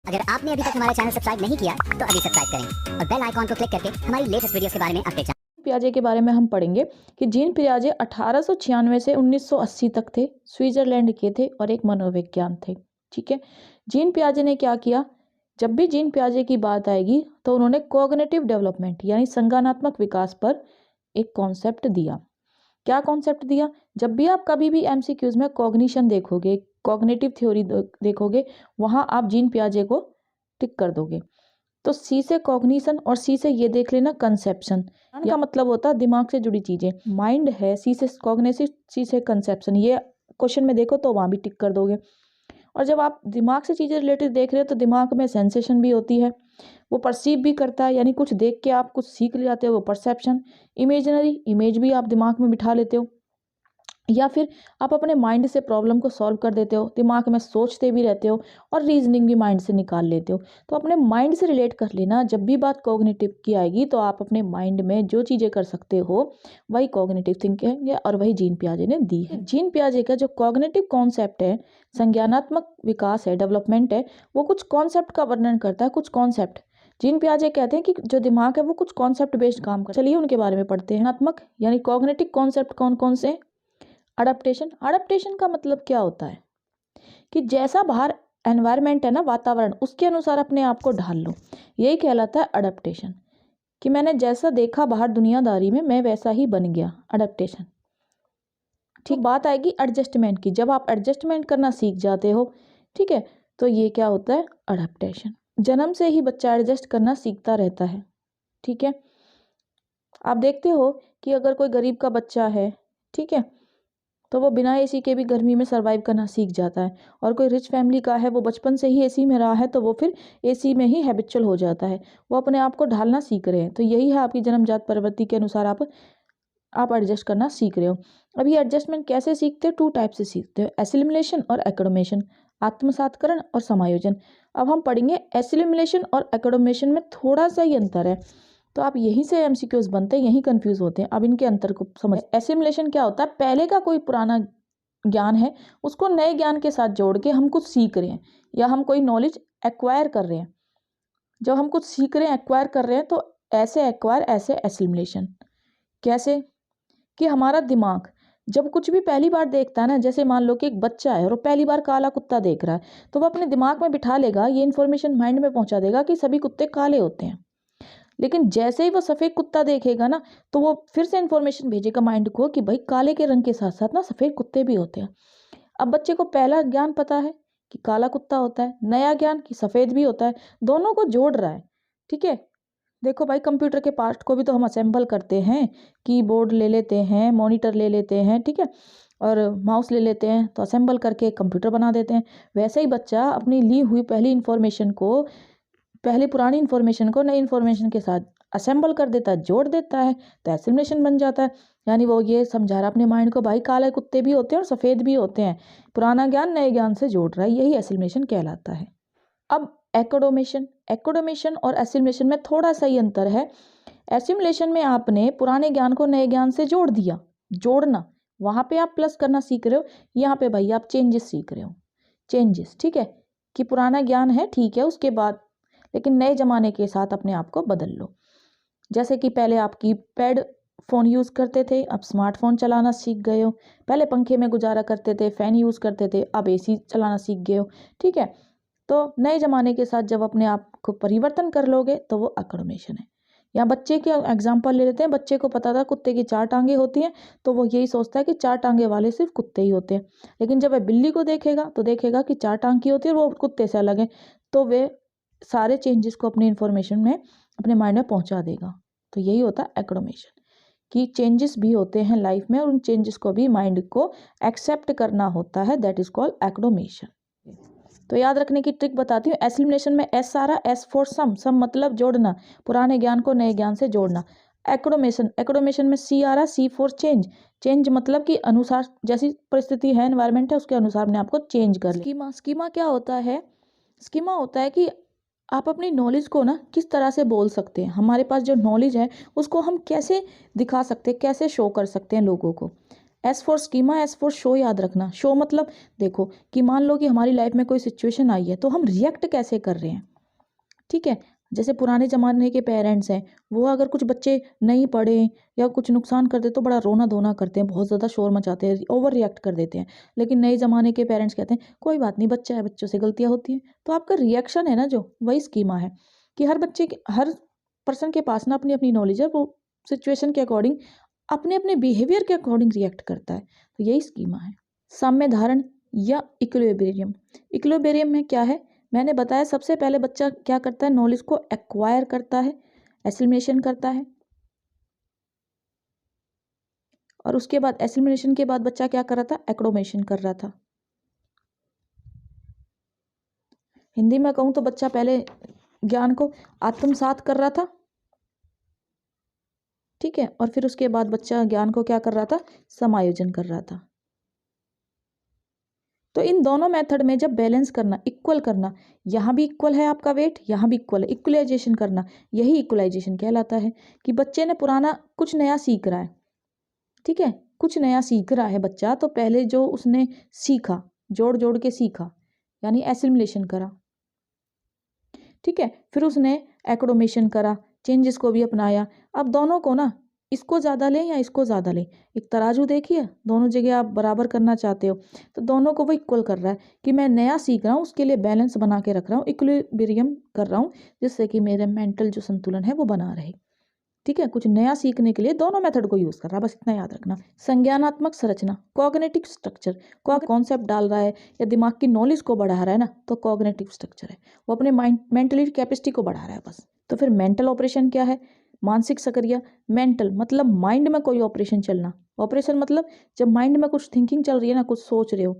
अगर आपने अभी तक हमारा चैनल सब्सक्राइब नहीं किया तो अभी सब्सक्राइब करें और बेल आइकॉन को क्लिक करके हमारी लेटेस्ट वीडियोस के बारे में अपडेट जानें। पियाजे के बारे में हम पढ़ेंगे कि जीन पियाजे 1896 से 1980 तक थे, स्विट्जरलैंड के थे और एक मनोविज्ञान थे। ठीक है, जीन पियाजे ने क्या किया, जब भी जीन पियाजे की बात आएगी तो उन्होंने कॉग्निटिव डेवलपमेंट यानी संज्ञानात्मक विकास पर एक कॉन्सेप्ट दिया। क्या कॉन्सेप्ट दिया? जब भी आप कभी भी एमसीक्यूज में कॉग्निशन देखोगे, कॉग्निटिव थ्योरी देखोगे, वहां आप जीन पियाजे को टिक कर दोगे। तो सी से कॉग्निशन और सी से ये देख लेना कंसेप्शन का मतलब होता है दिमाग से जुड़ी चीजें। माइंड है, सी से कॉग्निशन, सी से कंसेप्शन। ये क्वेश्चन में देखो तो वहां भी टिक कर दोगे। और जब आप दिमाग से चीजें रिलेटेड देख रहे हो तो दिमाग में सेंसेशन भी होती है, वो परसीव भी करता है, यानी कुछ देख के आप कुछ सीख ले जाते हो, वो परसेप्शन। इमेजिनरी, इमेज भी आप दिमाग में बिठा लेते हो, या फिर आप अपने माइंड से प्रॉब्लम को सॉल्व कर देते हो, दिमाग में सोचते भी रहते हो और रीजनिंग भी माइंड से निकाल लेते हो। तो अपने माइंड से रिलेट कर लेना। जब भी बात कॉग्निटिव की आएगी तो आप अपने माइंड में जो चीज़ें कर सकते हो वही कॉग्निटिव थिंकिंग है और वही जीन पियाजे ने दी है। जीन पियाजे का जो कॉग्निटिव कॉन्सेप्ट है, संज्ञानात्मक विकास है, डेवलपमेंट है, वो कुछ कॉन्सेप्ट का वर्णन करता है। कुछ कॉन्सेप्ट जीन पियाजे कहते हैं कि जो दिमाग है वो कुछ कॉन्सेप्ट बेस्ड काम कर। चलिए उनके बारे में पढ़ते हैं। नात्मक यानी कॉग्निटिव कॉन्सेप्ट कौन कौन से? अडप्टेशन। अडप्टेशन का मतलब क्या होता है कि जैसा बाहर एनवायरनमेंट है ना, वातावरण, उसके अनुसार अपने आप को ढाल लो, यही कहलाता है अडप्टेशन। कि मैंने जैसा देखा बाहर दुनियादारी में, मैं वैसा ही बन गया, अडप्टेशन। ठीक, बात आएगी एडजस्टमेंट की। जब आप एडजस्टमेंट करना सीख जाते हो, ठीक है, तो ये क्या होता है? अडप्टेशन। जन्म से ही बच्चा एडजस्ट करना सीखता रहता है। ठीक है, आप देखते हो कि अगर कोई गरीब का बच्चा है, ठीक है, तो वो बिना एसी के भी गर्मी में सरवाइव करना सीख जाता है। और कोई रिच फैमिली का है, वो बचपन से ही एसी में रहा है, तो वो फिर एसी में ही हैबिचुअल हो जाता है, वो अपने आप को ढालना सीख रहे हैं। तो यही है आपकी जन्मजात प्रवृत्ति के अनुसार आप एडजस्ट करना सीख रहे हो। अब ये एडजस्टमेंट कैसे सीखते हो? 2 टाइप से सीखते हो, एसिमिलेशन और एकोडोमेशन, आत्मसातकरण और समायोजन। अब हम पढ़ेंगे एसिमिलेशन और एकोडोमेशन में थोड़ा सा ही अंतर है, तो आप यहीं से एमसीक्यूज बनते हैं, यहीं कंफ्यूज होते हैं। अब इनके अंतर को समझ। एसिमिलेशन क्या होता है? पहले का कोई पुराना ज्ञान है, उसको नए ज्ञान के साथ जोड़ के हम कुछ सीख रहे हैं, या हम कोई नॉलेज एक्वायर कर रहे हैं। जब हम कुछ सीख रहे हैं, एक्वायर कर रहे हैं, तो ऐसे एक्वायर, ऐसे एसिमिलेशन। कैसे? कि हमारा दिमाग जब कुछ भी पहली बार देखता है ना, जैसे मान लो कि एक बच्चा है और वो पहली बार काला कुत्ता देख रहा है, तो वो अपने दिमाग में बिठा लेगा, ये इन्फॉर्मेशन माइंड में पहुंचा देगा कि सभी कुत्ते काले होते हैं। लेकिन जैसे ही वो सफ़ेद कुत्ता देखेगा ना, तो वो फिर से इन्फॉर्मेशन भेजेगा माइंड को कि भाई काले के रंग के साथ साथ ना सफ़ेद कुत्ते भी होते हैं। अब बच्चे को पहला ज्ञान पता है कि काला कुत्ता होता है, नया ज्ञान कि सफ़ेद भी होता है, दोनों को जोड़ रहा है। ठीक है, देखो भाई, कंप्यूटर के पार्ट को भी तो हम असेंबल करते हैं, कीबोर्ड ले लेते हैं, मॉनिटर ले लेते हैं, ठीक है, और माउस ले लेते हैं, तो असेंबल करके कंप्यूटर बना देते हैं। वैसे ही बच्चा अपनी ली हुई पहली इन्फॉर्मेशन को, पहले पुरानी इन्फॉर्मेशन को नई इन्फॉर्मेशन के साथ असेंबल कर देता है, जोड़ देता है, तो एसिमिलेशन बन जाता है। यानी वो ये समझा रहा अपने माइंड को, भाई काले कुत्ते भी होते हैं और सफ़ेद भी होते हैं। पुराना ज्ञान नए ज्ञान से जोड़ रहा है, यही एसिमिलेशन कहलाता है। अब एकोडोमेशन। एकोडोमेशन और एसिमिलेशन में थोड़ा सा ही अंतर है। एसिमिलेशन में आपने पुराने ज्ञान को नए ज्ञान से जोड़ दिया, जोड़ना, वहाँ पे आप प्लस करना सीख रहे हो। यहाँ पे भाई आप चेंजेस सीख रहे हो, चेंजेस। ठीक है, कि पुराना ज्ञान है, ठीक है, उसके बाद लेकिन नए ज़माने के साथ अपने आप को बदल लो। जैसे कि पहले आप कीपैड फ़ोन यूज़ करते थे, अब स्मार्टफोन चलाना सीख गए हो। पहले पंखे में गुजारा करते थे, फ़ैन यूज़ करते थे, अब एसी चलाना सीख गए हो। ठीक है, तो नए ज़माने के साथ जब अपने आप को परिवर्तन कर लोगे तो वो अकोमोडेशन है। या बच्चे के एग्जाम्पल ले लेते हैं। बच्चे को पता था कुत्ते की 4 टांगें होती हैं, तो वो यही सोचता है कि 4 टांगे वाले सिर्फ कुत्ते ही होते हैं। लेकिन जब वह बिल्ली को देखेगा तो देखेगा कि 4 टांग की होती है और वो कुत्ते से अलग है, तो वे सारे चेंजेस को अपनी इन्फॉर्मेशन में, अपने माइंड में पहुंचा देगा। तो यही होता है एकोमोडेशन, कि चेंजेस भी होते हैं लाइफ में और उन चेंजेस को भी माइंड को एक्सेप्ट करना होता है, दैट इज कॉल्ड एकोमोडेशन। तो याद रखने की ट्रिक बताती हूँ। एसिमिलेशन में एस आ रहा, एस फॉर सम, सम मतलब जोड़ना, पुराने ज्ञान को नए ज्ञान से जोड़ना। एकोमोडेशन, एकोमोडेशन में सी आ रहा, सी फॉर चेंज, चेंज मतलब कि अनुसार, जैसी परिस्थिति है, एनवायरनमेंट है, उसके अनुसार अपने आपको चेंज कर ले। स्कीमा, स्कीमा क्या होता है? स्कीमा होता है कि आप अपनी नॉलेज को ना किस तरह से बोल सकते हैं, हमारे पास जो नॉलेज है उसको हम कैसे दिखा सकते हैं, कैसे शो कर सकते हैं लोगों को। S for schema, S for show याद रखना। शो मतलब देखो कि मान लो कि हमारी लाइफ में कोई सिचुएशन आई है तो हम रिएक्ट कैसे कर रहे हैं, ठीक है। जैसे पुराने ज़माने के पेरेंट्स हैं, वो अगर कुछ बच्चे नहीं पढ़े या कुछ नुकसान कर दे तो बड़ा रोना धोना करते हैं, बहुत ज़्यादा शोर मचाते हैं, ओवर रिएक्ट कर देते हैं। लेकिन नए ज़माने के पेरेंट्स कहते हैं कोई बात नहीं, बच्चा है, बच्चों से गलतियाँ होती हैं। तो आपका रिएक्शन है ना, जो वही स्कीमा है कि हर पर्सन के पास ना अपनी अपनी नॉलेज है, वो सिचुएशन के अकॉर्डिंग अपने अपने बिहेवियर के अकॉर्डिंग रिएक्ट करता है। तो यही स्कीमा है। साम्य धारण या इक्विलिब्रियम। इक्विलिब्रियम में क्या है, मैंने बताया सबसे पहले बच्चा क्या करता है, नॉलेज को एक्वायर करता है, एसिमिलेशन करता है, और उसके बाद एसिमिलेशन के बाद बच्चा क्या कर रहा था, एक्रोमेशन कर रहा था। हिंदी में कहूँ तो बच्चा पहले ज्ञान को आत्मसात कर रहा था, ठीक है, और फिर उसके बाद बच्चा ज्ञान को क्या कर रहा था, समायोजन कर रहा था। तो इन दोनों मेथड में जब बैलेंस करना, इक्वल करना, यहाँ भी इक्वल है आपका वेट, यहाँ भी इक्वल है, इक्वलाइजेशन करना, यही इक्वलाइजेशन कहलाता है। कि बच्चे ने पुराना कुछ नया सीख रहा है, ठीक है, कुछ नया सीख रहा है बच्चा, तो पहले जो उसने सीखा, जोड़ जोड़ के सीखा, यानी एसिमिलेशन करा, ठीक है, फिर उसने एक्रोमेशन करा, चेंजेस को भी अपनाया। अब दोनों को ना, इसको ज़्यादा लें या इसको ज़्यादा लें, एक तराजू देखिए, दोनों जगह आप बराबर करना चाहते हो, तो दोनों को वो इक्वल कर रहा है कि मैं नया सीख रहा हूँ, उसके लिए बैलेंस बना के रख रहा हूँ, इक्विलिब्रियम कर रहा हूँ, जिससे कि मेरे मेंटल जो संतुलन है वो बना रहे, ठीक है। कुछ नया सीखने के लिए दोनों मेथड को यूज़ कर रहा है, बस इतना याद रखना। संज्ञानात्मक संरचना, कॉग्निटिव स्ट्रक्चर, कॉन्सेप्ट डाल रहा है या दिमाग की नॉलेज को बढ़ा रहा है ना, तो कॉग्निटिव स्ट्रक्चर है, वो अपने मेंटली कैपेसिटी को बढ़ा रहा है बस। तो फिर मेंटल ऑपरेशन क्या है, मानसिक सक्रिय। मेंटल मतलब माइंड में कोई ऑपरेशन चलना, ऑपरेशन मतलब जब माइंड में कुछ थिंकिंग चल रही है ना, कुछ सोच रहे हो।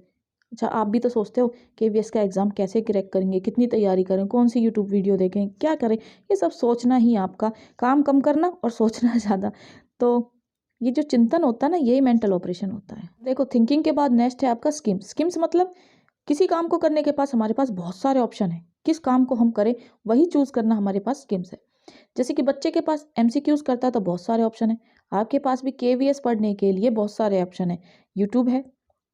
अच्छा, आप भी तो सोचते हो कि वीएस का एग्ज़ाम कैसे क्रैक करेंगे, कितनी तैयारी करें, कौन सी यूट्यूब वीडियो देखें, क्या करें, ये सब सोचना ही आपका काम, कम करना और सोचना ज़्यादा। तो ये जो चिंतन होता है ना, यही मेंटल ऑपरेशन होता है। देखो, थिंकिंग के बाद नेक्स्ट है आपका स्कीम्स। स्कीम्स मतलब किसी काम को करने के पास हमारे पास बहुत सारे ऑप्शन हैं, किस काम को हम करें वही चूज़ करना हमारे पास स्कीम्स है। जैसे कि बच्चे के पास एमसीक्यूज करता है तो बहुत सारे ऑप्शन है, आपके पास भी केवीएस पढ़ने के लिए बहुत सारे ऑप्शन है, यूट्यूब है,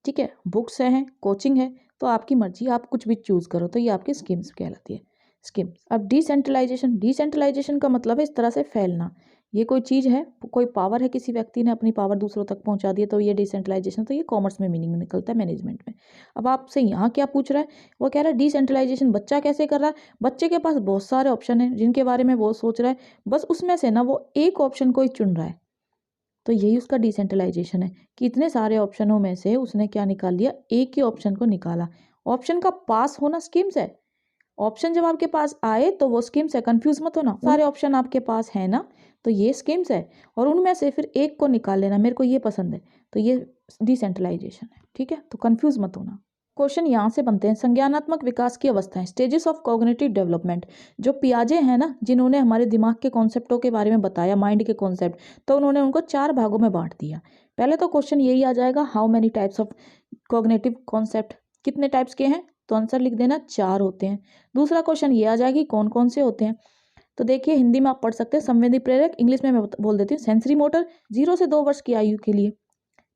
ठीक है, बुक्स हैं, कोचिंग है, तो आपकी मर्जी, आप कुछ भी चूज़ करो। तो ये आपकी स्कीम्स कहलाती है, स्कीम्स। अब डिसेंट्रलाइजेशन, डिसेंट्रलाइजेशन का मतलब है इस तरह से फैलना। ये कोई चीज़ है, कोई पावर है, किसी व्यक्ति ने अपनी पावर दूसरों तक पहुंचा दी, तो ये डिसेंट्रलाइजेशन। तो ये कॉमर्स में मीनिंग निकलता है, मैनेजमेंट में। अब आपसे यहाँ क्या पूछ रहा है, वो कह रहा है डिसेंट्रलाइजेशन बच्चा कैसे कर रहा है। बच्चे के पास बहुत सारे ऑप्शन हैं जिनके बारे में वो सोच रहा है, बस उसमें से ना वो एक ऑप्शन को ही चुन रहा है। तो यही उसका डिसेंट्रलाइजेशन है कि इतने सारे ऑप्शनों में से उसने क्या निकाल लिया, एक ही ऑप्शन को निकाला। ऑप्शन का पास होना स्कीम्स है। ऑप्शन जब आपके पास आए तो वो स्कीम्स है, कंफ्यूज मत होना। सारे ऑप्शन आपके पास है ना, तो ये स्कीम्स है, और उनमें से फिर एक को निकाल लेना, मेरे को ये पसंद है, तो ये डिसेंट्रलाइजेशन है, ठीक है। तो कंफ्यूज मत होना। क्वेश्चन यहाँ से बनते हैं, संज्ञानात्मक विकास की अवस्थाएं, स्टेजेस ऑफ कॉग्निटिव डेवलपमेंट। जो पियाजे हैं ना, जिन्होंने हमारे दिमाग के कॉन्सेप्टों के बारे में बताया, माइंड के कॉन्सेप्ट, तो उन्होंने उनको 4 भागों में बांट दिया। पहले तो क्वेश्चन यही आ जाएगा, how many types of cognitive concept, कितने टाइप्स के हैं, तो आंसर लिख देना 4 होते हैं। दूसरा क्वेश्चन ये आ जाएगी, कौन कौन से होते हैं। तो देखिए, हिंदी में आप पढ़ सकते हैं, संवेदी प्रेरक, इंग्लिश में मैं बोल देती हूँ सेंसरी मोटर, 0 से 2 वर्ष की आयु के लिए।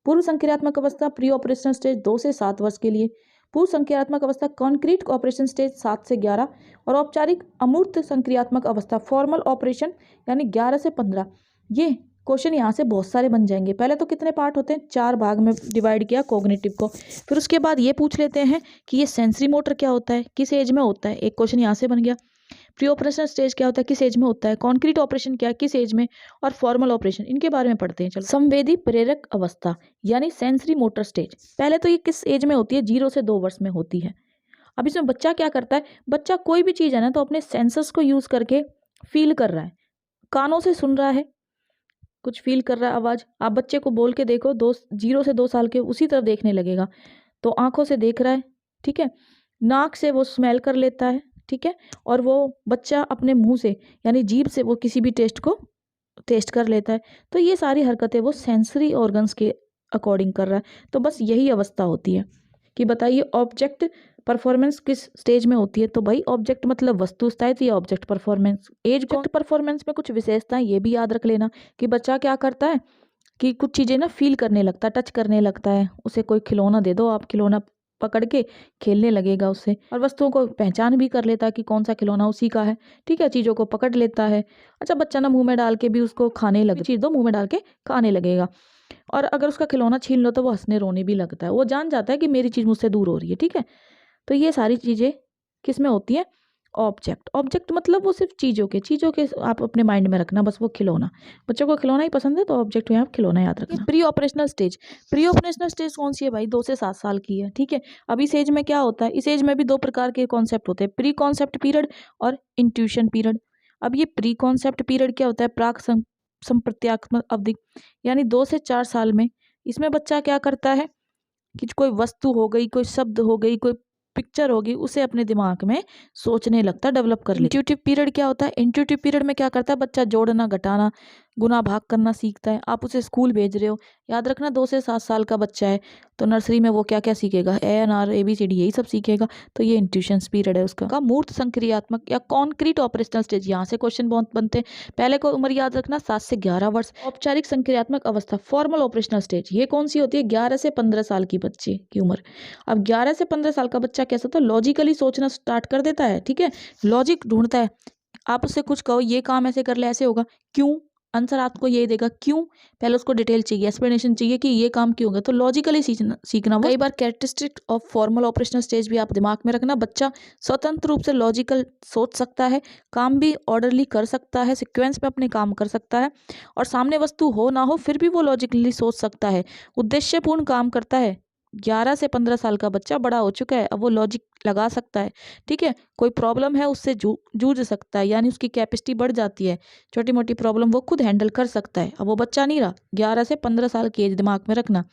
पूर्व संक्रियात्मक अवस्था, प्री ऑपरेशनल स्टेज 2 से 7 वर्ष के लिए। पूर्व संक्रियात्मक अवस्था, कॉन्क्रीट ऑपरेशन स्टेज 7 से 11, और औपचारिक अमूर्त संक्रियात्मक अवस्था, फॉर्मल ऑपरेशन, यानी 11 से 15। ये क्वेश्चन यहाँ से बहुत सारे बन जाएंगे। पहले तो कितने पार्ट होते हैं, 4 भाग में डिवाइड किया कॉग्निटिव को। फिर उसके बाद ये पूछ लेते हैं कि ये सेंसरी मोटर क्या होता है, किस एज में होता है, एक क्वेश्चन यहाँ से बन गया। प्री ऑपरेशनल स्टेज क्या होता है, किस एज में होता है, कॉन्क्रीट ऑपरेशन क्या है, किस एज में, और फॉर्मल ऑपरेशन, इनके बारे में पढ़ते हैं। चलो, संवेदी प्रेरक अवस्था यानी सेंसरी मोटर स्टेज, पहले तो ये किस एज में होती है, 0 से 2 वर्ष में होती है। अब इसमें बच्चा क्या करता है, बच्चा कोई भी चीज़ है ना, तो अपने सेंसर्स को यूज़ करके फील कर रहा है, कानों से सुन रहा है, कुछ फील कर रहा है आवाज़। आप बच्चे को बोल के देखो, 0 से 2 साल के, उसी तरफ देखने लगेगा। तो आंखों से देख रहा है, ठीक है, नाक से वो स्मेल कर लेता है, ठीक है, और वो बच्चा अपने मुंह से यानी जीभ से वो किसी भी टेस्ट को टेस्ट कर लेता है। तो ये सारी हरकतें वो सेंसरी ऑर्गन्स के अकॉर्डिंग कर रहा है। तो बस यही अवस्था होती है कि बताइए ऑब्जेक्ट परफॉर्मेंस किस स्टेज में होती है। तो भाई ऑब्जेक्ट मतलब वस्तु स्थायित्व या ऑब्जेक्ट परफॉर्मेंस। एज परफॉर्मेंस में कुछ विशेषताएं ये भी याद रख लेना कि बच्चा क्या करता है, कि कुछ चीज़ें ना फील करने लगता है, टच करने लगता है। उसे कोई खिलौना दे दो, आप खिलौना पकड़ के खेलने लगेगा उससे, और वस्तुओं को पहचान भी कर लेता है कि कौन सा खिलौना उसी का है। ठीक है, चीज़ों को पकड़ लेता है। अच्छा, बच्चा ना मुंह में डाल के भी उसको खाने लगे, चीज़ दो मुंह में डाल के खाने लगेगा। और अगर उसका खिलौना छीन लो तो वो हंसने रोने भी लगता है। वो जान जाता है कि मेरी चीज़ मुझसे दूर हो रही है। ठीक है, तो ये सारी चीज़ें किस में होती हैं? ऑब्जेक्ट। ऑब्जेक्ट मतलब वो सिर्फ चीज़ों के आप अपने माइंड में रखना, बस वो खिलौना। बच्चों को खिलौना ही पसंद है तो ऑब्जेक्ट में आप खिलौना याद रखना। Pre operational stage. Pre operational stage कौन सी है भाई? 2 से 7 साल की है। ठीक है, अब इस एज में क्या होता है? इस एज में भी 2 प्रकार के कॉन्सेप्ट होते हैं, प्री कॉन्सेप्ट पीरियड और इंट्यूशन पीरियड। अब ये प्री कॉन्सेप्ट पीरियड क्या होता है? प्राक संप्रत्यात्मक अवधि, यानी 2 से 4 साल में इसमें बच्चा क्या करता है कि कोई वस्तु हो गई, कोई शब्द हो गई, कोई पिक्चर होगी, उसे अपने दिमाग में सोचने लगता, डेवलप कर ले। इंट्यूटिव पीरियड क्या होता है? इंट्यूटिव पीरियड में क्या करता है बच्चा? जोड़ना, घटाना, गुना भाग करना सीखता है। आप उसे स्कूल भेज रहे हो, याद रखना 2 से 7 साल का बच्चा है तो नर्सरी में वो क्या क्या सीखेगा? ANR ABCD यही सब सीखेगा। तो ये इंट्यूशन पीरियड है उसका। मूर्त संक्रियात्मक या कॉन्क्रीट ऑपरेशनल स्टेज, यहाँ से क्वेश्चन बहुत बनते हैं। पहले को उम्र याद रखना 7 से 11 वर्ष। औपचारिक संक्रियात्मक अवस्था, फॉर्मल ऑपरेशनल स्टेज, ये कौन सी होती है? 11 से 15 साल की बच्चे की उम्र। अब 11 से 15 साल का बच्चा कैसा होता है? लॉजिकली सोचना स्टार्ट कर देता है। ठीक है, लॉजिक ढूंढता है। आप उससे कुछ कहो, ये काम ऐसे कर ले, ऐसे होगा, क्यों? आंसर आपको यही देगा, क्यों? पहले उसको डिटेल चाहिए, एक्सप्लेनेशन चाहिए कि ये काम क्यों होगा। तो लॉजिकली सीखना। कई बार characteristic of formal operational stage भी आप दिमाग में रखना। बच्चा स्वतंत्र रूप से लॉजिकल सोच सकता है, काम भी ऑर्डरली कर सकता है, सीक्वेंस में अपने काम कर सकता है, और सामने वस्तु हो ना हो फिर भी वो लॉजिकली सोच सकता है, उद्देश्यपूर्ण काम करता है। 11 से 15 साल का बच्चा बड़ा हो चुका है, अब वो लॉजिक लगा सकता है। ठीक है, कोई प्रॉब्लम है उससे जूझ सकता है, यानी उसकी कैपेसिटी बढ़ जाती है। छोटी मोटी प्रॉब्लम वो खुद हैंडल कर सकता है। अब वो बच्चा नहीं रहा, 11 से 15 साल की एज दिमाग में रखना।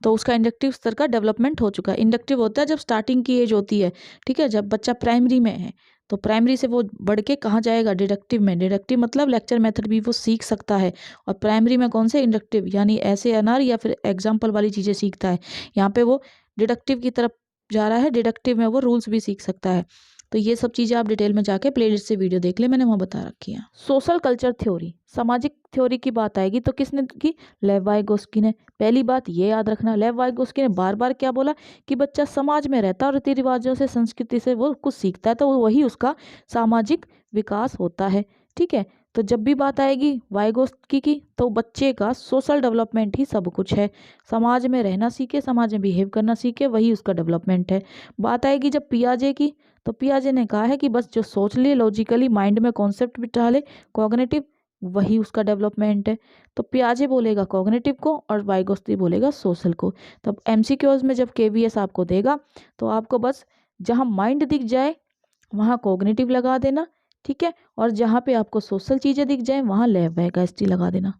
तो उसका इंडक्टिव स्तर का डेवलपमेंट हो चुका है। इंडक्टिव होता है जब स्टार्टिंग की एज होती है। ठीक है, जब बच्चा प्राइमरी में है तो प्राइमरी से वो बढ़ के कहाँ जाएगा? डिडक्टिव में। डिडक्टिव मतलब लेक्चर मेथड भी वो सीख सकता है। और प्राइमरी में कौन से? इंडक्टिव, यानी ऐसे अनार या फिर एग्जाम्पल वाली चीज़ें सीखता है। यहाँ पे वो डिडक्टिव की तरफ जा रहा है। डिडक्टिव में वो रूल्स भी सीख सकता है। तो ये सब चीज़ें आप डिटेल में जाके प्लेलिस्ट से वीडियो देख ले, मैंने वहाँ बता रखी है। सोशल कल्चर थ्योरी, सामाजिक थ्योरी की बात आएगी तो किसने की? लेव वाइगोस्की ने। पहली बात ये याद रखना, लेव वाइगोस्की ने बार बार क्या बोला कि बच्चा समाज में रहता है और रीति रिवाजों से, संस्कृति से वो कुछ सीखता है, तो वही उसका सामाजिक विकास होता है। ठीक है, तो जब भी बात आएगी वाइगोस्की की तो बच्चे का सोशल डेवलपमेंट ही सब कुछ है। समाज में रहना सीखे, समाज में बिहेव करना सीखे, वही उसका डेवलपमेंट है। बात आएगी जब पियाजे की, तो पियाजे ने कहा है कि बस जो सोच ले, लॉजिकली माइंड में कॉन्सेप्ट बिठा ले, कॉग्निटिव, वही उसका डेवलपमेंट है। तो पियाजे बोलेगा कॉग्निटिव को और वाइगोस्की बोलेगा सोशल को। तब MCQs में जब KVS आपको देगा तो आपको बस जहाँ माइंड दिख जाए वहाँ कॉग्निटिव लगा देना। ठीक है, और जहाँ पे आपको सोशल चीज़ें दिख जाए वहाँ लेव वाइगोस्की लगा देना।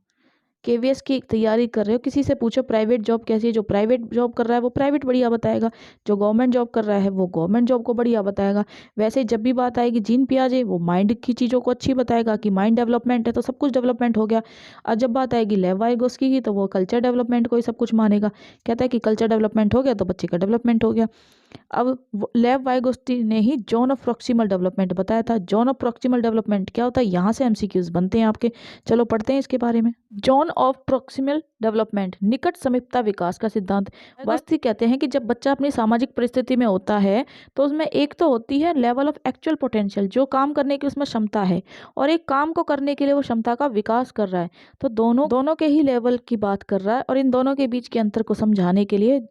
KVS की तैयारी कर रहे हो, किसी से पूछो प्राइवेट जॉब कैसी है। जो प्राइवेट जॉब कर रहा है वो प्राइवेट बढ़िया बताएगा, जो गवर्नमेंट जॉब कर रहा है वो गवर्नमेंट जॉब को बढ़िया बताएगा। वैसे जब भी बात आएगी जीन पियाजे, वो माइंड की चीज़ों को अच्छी बताएगा कि माइंड डेवलपमेंट है तो सब कुछ डेवलपमेंट हो गया। और जब बात आएगी लेव वाइगोस्की की तो वो कल्चर डेवलपमेंट को ही सब कुछ मानेगा। कहता है कि कल्चर डेवलपमेंट हो गया तो बच्चे का डेवलपमेंट हो गया। अब लेव वाइगोस्की ने ही जोन ऑफ प्रॉक्सिमल डेवलपमेंट बताया था। जोन ऑफ प्रॉक्सिमल डेवलपमेंट क्या होता है? यहाँ से MCQs बनते हैं आपके। चलो पढ़ते हैं इसके बारे में। जोन ऑफ प्रॉक्सिमल डेवलपमेंट, निकट समीपता विकास का सिद्धांत। वाइगोस्की कहते हैं कि जब बच्चा अपनी सामाजिक परिस्थिति में होता है तो उसमें एक तो होती है लेवल ऑफ एक्चुअल पोटेंशियल, जो काम करने की उसमें क्षमता है, और एक काम को करने के लिए वो क्षमता का विकास कर रहा है। तो दोनों के ही लेवल की बात कर रहा है, और इन दोनों के बीच के अंतर को समझाने के लिए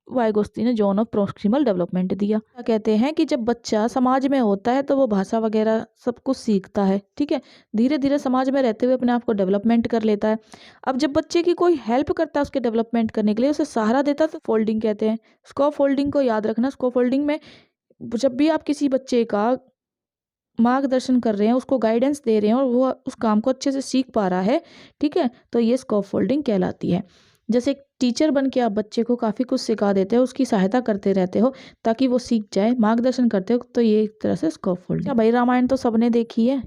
वाइगोस्की ने जोन ऑफ प्रॉक्सिमल डेवलपमेंट दिया। कहते हैं कि जब बच्चा समाज में होता है तो वो भाषा वगैरह सब कुछ सीखता है। ठीक है, धीरे धीरे समाज में रहते हुए अपने आप को डेवलपमेंट कर लेता है। अब जब बच्चे की कोई हेल्प करता है उसके डेवलपमेंट करने के लिए, उसे सहारा देता है, तो फोल्डिंग कहते हैं। स्कॉफ फोल्डिंग को याद रखना। स्कॉफ फोल्डिंग में जब भी आप किसी बच्चे का मार्गदर्शन कर रहे हैं, उसको गाइडेंस दे रहे हैं और वो उस काम को अच्छे से सीख पा रहा है, ठीक है, तो ये स्कॉफ फोल्डिंग कहलाती है। जैसे एक टीचर बन के आप बच्चे को काफ़ी कुछ सिखा देते हो, उसकी सहायता करते रहते हो ताकि वो सीख जाए, मार्गदर्शन करते हो, तो ये एक तरह से स्कॉफ फोल्डिंग। भाई रामायण तो सबने देखी है।